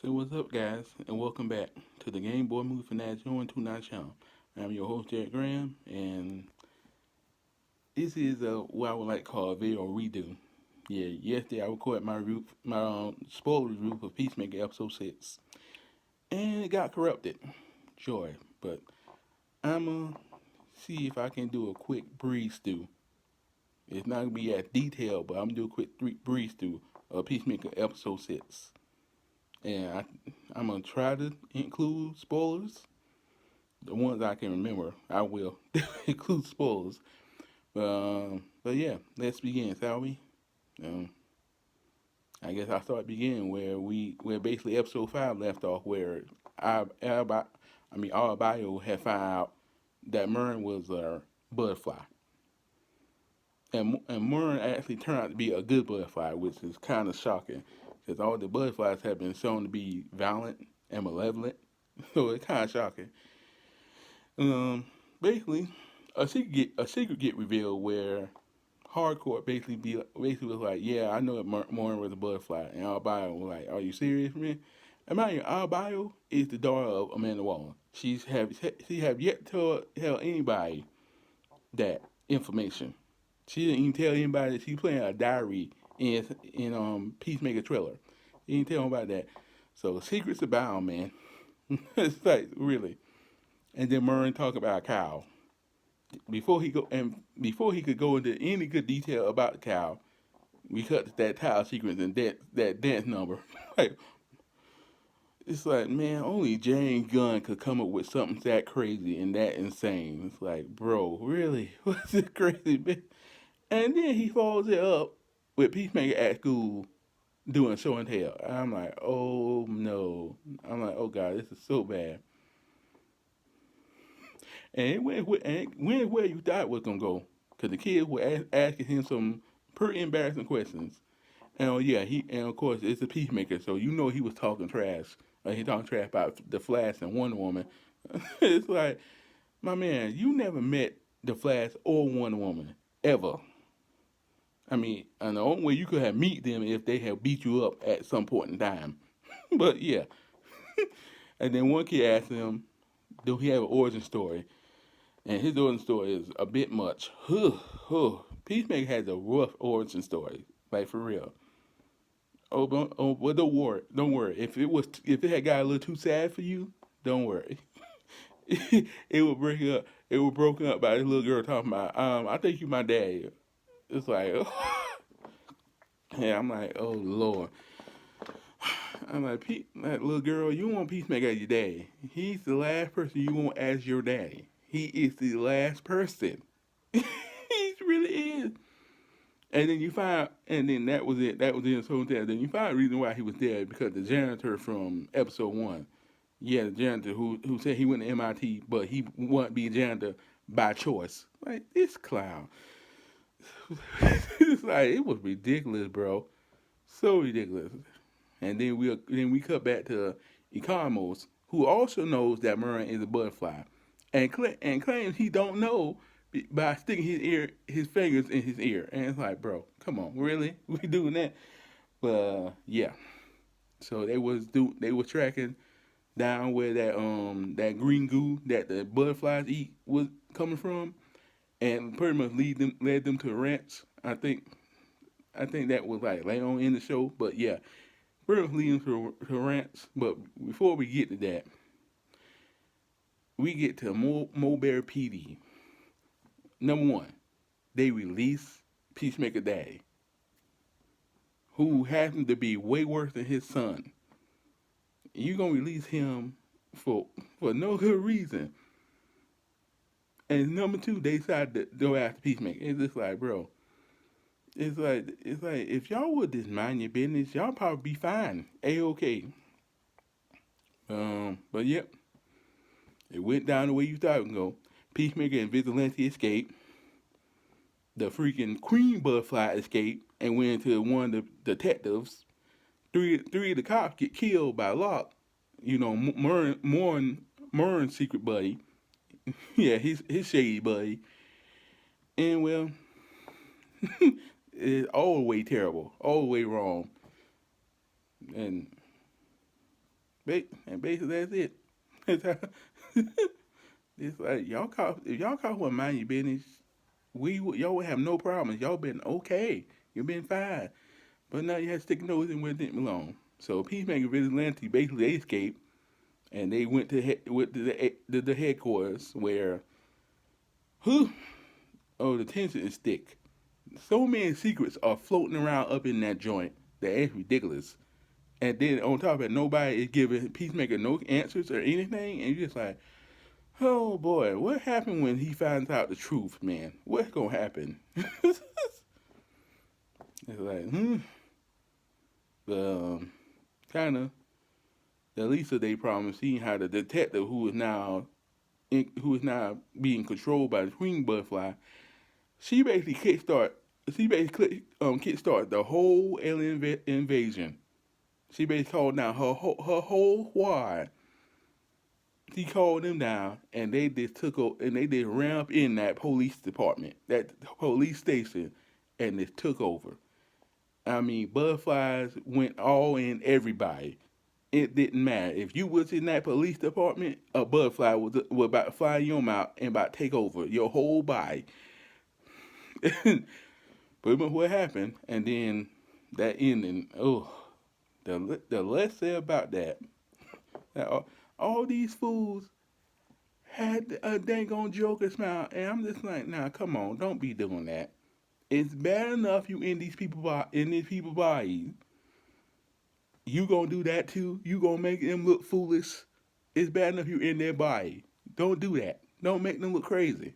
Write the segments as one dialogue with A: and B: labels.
A: So what's up, guys, and welcome back to the Game Boy Movie Fanatics on 29 channel. I'm your host, Jared Graham, and this is what I would like to call a video redo. Yeah, yesterday I recorded my spoiler review for Peacemaker episode 6, and it got corrupted. Joy, but I'ma see if I can do a quick breeze through. It's not gonna be as detailed, but I'm gonna do a quick breeze through of Peacemaker episode 6. And I'm gonna try to include spoilers. The ones I can remember, I will include spoilers. But yeah, let's begin, shall we? Um, I guess I'll start beginning where basically episode 5 left off, where our bio had found out that Murn was a butterfly, and Murn actually turned out to be a good butterfly, which is kind of shocking because all the butterflies have been shown to be violent and malevolent, so it's kind of shocking. Um, Basically, a secret get revealed where Hardcore basically was like, yeah, I know that Morin was a butterfly, and Albio was like, are you serious, man? And mind you, Albio is the daughter of Amanda Waller. She have yet to tell anybody that information. She didn't even tell anybody that she playing a diary in Peacemaker trailer. She didn't tell nobody that. So secrets abound, man. It's like really. And then Murray talk about Kyle before he could go into any good detail about the cow. We cut to that tile sequence and that dance number. Like it's like, man, only James Gunn could come up with something that crazy and that insane. It's like, bro, really? What's this crazy bit? And then he follows it up with Peacemaker at school doing show and tell. I'm like, oh no. I'm like, oh god, this is so bad. And it went where you thought it was gonna go, because the kids were asking him some pretty embarrassing questions. And oh yeah, and of course it's a peacemaker, so you know he was talking trash. He talking trash about the Flash and Wonder Woman. It's like, my man, you never met the Flash or Wonder Woman ever. I mean, and the only way you could have meet them if they have beat you up at some point in time. But yeah, and then one kid asked him, "Do he have an origin story?" And his origin story is a bit much. Peacemaker has a rough origin story, like for real. Well, don't worry, don't worry. If it had got a little too sad for you, don't worry. It would break up. It was broken up by this little girl talking about, I think you my dad. It's like, yeah, I'm like, oh Lord. I'm like, that little girl, you want Peacemaker as your daddy. He's the last person you want as your daddy. He is the last person. He really is. And then and then that was it. That was in his hotel. Then you find a reason why he was there, because the janitor from episode 1, yeah, the janitor who said he went to MIT, but he wanted to be a janitor by choice. Like, this clown. It's like, it was ridiculous, bro. So ridiculous. And then we cut back to Economos, who also knows that Murray is a butterfly, and claims he don't know by sticking his fingers in his ear. And it's like, bro, come on, really? We doing that? But yeah. So they was tracking down where that green goo that the butterflies eat was coming from, and pretty much led them to a ranch. I think that was like later on in the show, but yeah, pretty much leading to a ranch. But before we get to that, we get to Mulberry PD. Number one, they release Peacemaker Daddy, who happens to be way worse than his son. You gonna release him for no good reason. And number two, they decided to go after Peacemaker. It's just like, bro, it's like if y'all would just mind your business, y'all probably be fine, a-okay. But yep, it went down the way you thought it would go. Peacemaker and Vigilante escaped. The freaking Queen Butterfly escaped and went into one of the detectives. Three of the cops get killed by Locke. You know, Murren's secret buddy. Yeah, his shady buddy. And well, it's all the way terrible, all the way wrong. And And basically that's it. It's like y'all caught if y'all caught one mind your business, y'all would have no problems. Y'all been okay. You been fine. But now you had to stick nose in where it didn't belong. So Peacemaker Vigilante basically they escaped and they went to the headquarters where who the tension is thick. So many secrets are floating around up in that joint that it's ridiculous. And then on top of it, nobody is giving Peacemaker no answers or anything, and you're just like, oh boy, what happened when he finds out the truth, man? What's gonna happen? It's like, the kind of the Lisa they promised, seeing how the detective who is now being controlled by the Queen Butterfly, she basically kickstart the whole alien invasion. She basically called down her whole squad. He called them down, and they just took over, and they just ran up in that police department, that police station, and just took over. I mean, butterflies went all in everybody. It didn't matter if you was in that police department. A butterfly was about to fly in your mouth and about to take over your whole body. But what happened, and then that ending. Oh, the less said about that. All these fools had a dang on Joker smile, and I'm just like, nah, come on, don't be doing that. It's bad enough you in these people bodies. You gonna do that too? You gonna make them look foolish? It's bad enough you in their body. Don't do that. Don't make them look crazy.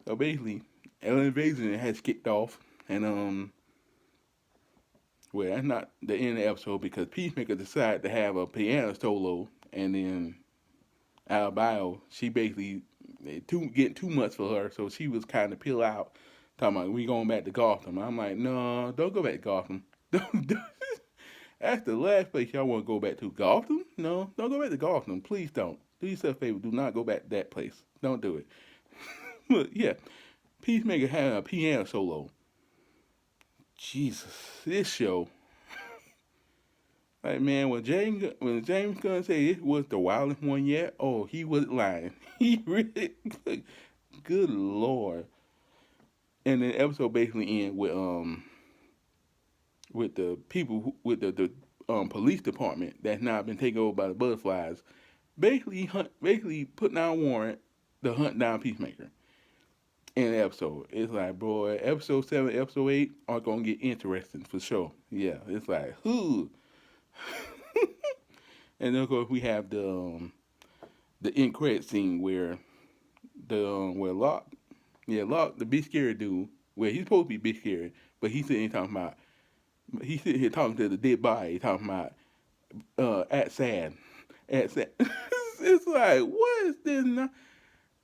A: So basically, Alien Invasion has kicked off, and well, that's not the end of the episode because Peacemaker decided to have a piano solo, and then Albio, she basically getting too much for her, so she was kind of peel out, talking about we going back to Gotham. I'm like, no, don't go back to Gotham. Don't. That's the last place y'all want to go back to. Gotham? No, don't go back to Gotham. Please don't. Do yourself a favor. Do not go back to that place. Don't do it. But yeah, Peacemaker had a piano solo. Jesus, this show. Like man, when James Gunn said it was the wildest one yet, oh, he was lying. He really, good lord. And the episode basically end with the people with the police department that's now been taken over by the butterflies, basically putting out a warrant to hunt down Peacemaker. In the episode, it's like, boy, episode 7, episode 8 are gonna get interesting for sure. Yeah, it's like, who? And then of course we have the end credit scene where where Locke, the big scary dude, where he's supposed to be big scary, but he's sitting here talking to the dead body, talking about at sad. It's like what is this?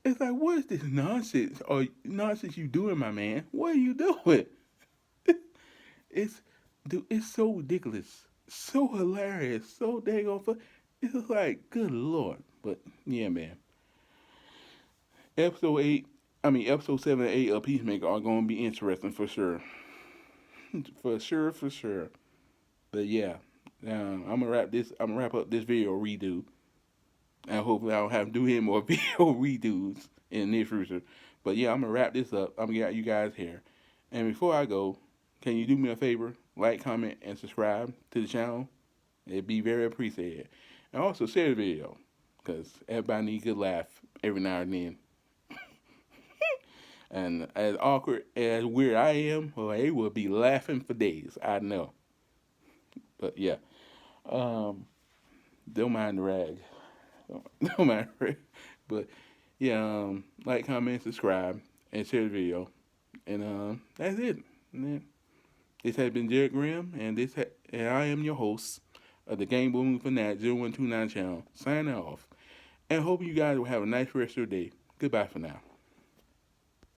A: It's like what is this nonsense or nonsense you doing, my man? What are you doing? It's dude, it's so ridiculous, so hilarious, so dang on fun. It's just like good lord. But yeah, man. Episode 8, episode 7 and 8 of Peacemaker are going to be interesting for sure. For sure. But yeah, I'm gonna wrap up this video redo, and hopefully I don't have to do any more video redos in the near future. But yeah, I'm gonna wrap this up. I'm gonna get you guys here. And before I go, can you do me a favor? Like, comment, and subscribe to the channel. It'd be very appreciated. And also share the video, because everybody needs a good laugh every now and then. And as awkward as weird I am, well, they will be laughing for days. I know. But yeah, don't mind the rag. Don't mind the rag. But yeah, like, comment, subscribe, and share the video. And that's it. And this has been Jared Graham, and and I am your host of the Game Booming Fanatic 0129 channel. Signing off. And hope you guys will have a nice rest of your day. Goodbye for now.